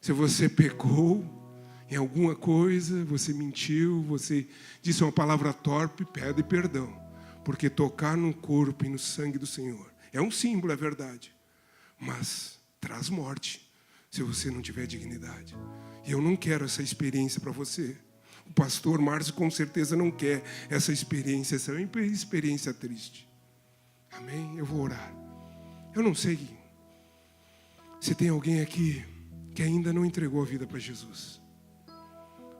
Se você pecou em alguma coisa, você mentiu, você disse uma palavra torpe, pede perdão. Porque tocar no corpo e no sangue do Senhor é um símbolo, é verdade. Mas traz morte, se você não tiver dignidade. E eu não quero essa experiência para você. O pastor Márcio com certeza não quer essa experiência é uma experiência triste. Amém? Eu vou orar. Eu não sei se tem alguém aqui que ainda não entregou a vida para Jesus.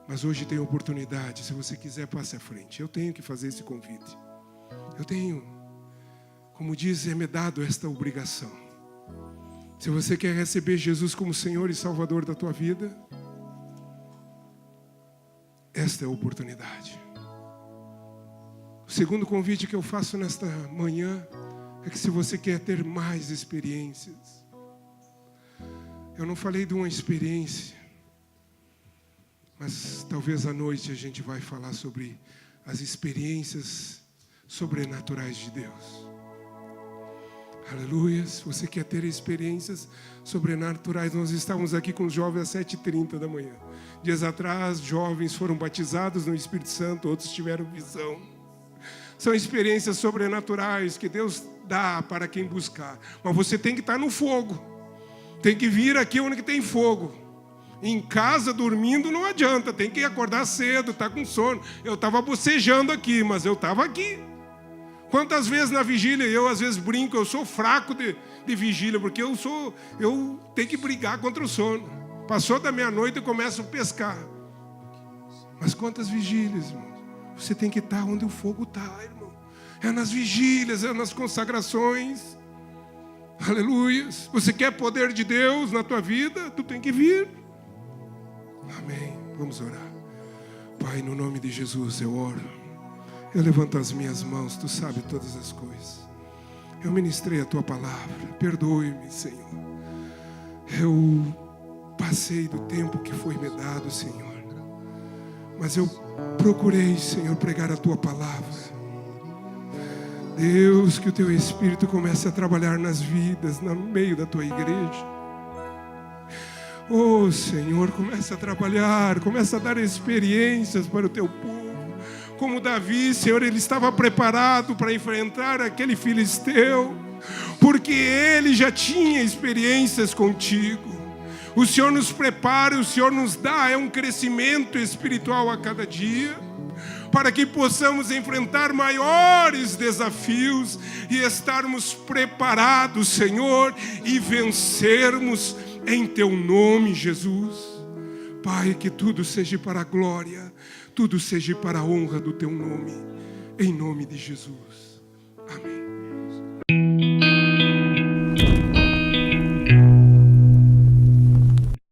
Mas hoje tem oportunidade. Se você quiser, passe à frente. Eu tenho que fazer esse convite. Eu tenho, como diz, me dado esta obrigação. Se você quer receber Jesus como Senhor e Salvador da tua vida, esta é a oportunidade. O segundo convite que eu faço nesta manhã é que se você quer ter mais experiências, eu não falei de uma experiência, mas talvez à noite a gente vai falar sobre as experiências sobrenaturais de Deus. Aleluia. Se você quer ter experiências sobrenaturais, nós estávamos aqui com os jovens às 7h30 da manhã. Dias atrás, jovens foram batizados no Espírito Santo, outros tiveram visão. São experiências sobrenaturais que Deus dá para quem buscar. Mas você tem que estar no fogo. Tem que vir aqui onde tem fogo. Em casa, dormindo, não adianta. Tem que acordar cedo, estar com sono. Eu estava bocejando aqui, mas eu estava aqui. Quantas vezes na vigília, eu às vezes brinco, eu sou fraco de vigília, porque eu tenho que brigar contra o sono. Passou da meia-noite, eu começo a pescar. Mas quantas vigílias, irmão? Você tem que estar onde o fogo está, irmão. É nas vigílias, é nas consagrações. Aleluia. Você quer poder de Deus na tua vida? Tu tem que vir. Amém. Vamos orar. Pai, no nome de Jesus eu oro. Eu levanto as minhas mãos, tu sabes todas as coisas. Eu ministrei a tua palavra. Perdoe-me, Senhor. Eu passei do tempo que foi me dado, Senhor. Mas eu procurei, Senhor, pregar a tua palavra. Deus, que o teu Espírito comece a trabalhar nas vidas, no meio da tua igreja. Oh, Senhor, começa a trabalhar, começa a dar experiências para o teu povo. Como Davi, Senhor, ele estava preparado para enfrentar aquele filisteu, porque ele já tinha experiências contigo. O Senhor nos prepara, o Senhor nos dá, é um crescimento espiritual a cada dia, para que possamos enfrentar maiores desafios e estarmos preparados, Senhor, e vencermos em Teu nome, Jesus. Pai, que tudo seja para a glória, tudo seja para a honra do Teu nome, em nome de Jesus. Amém.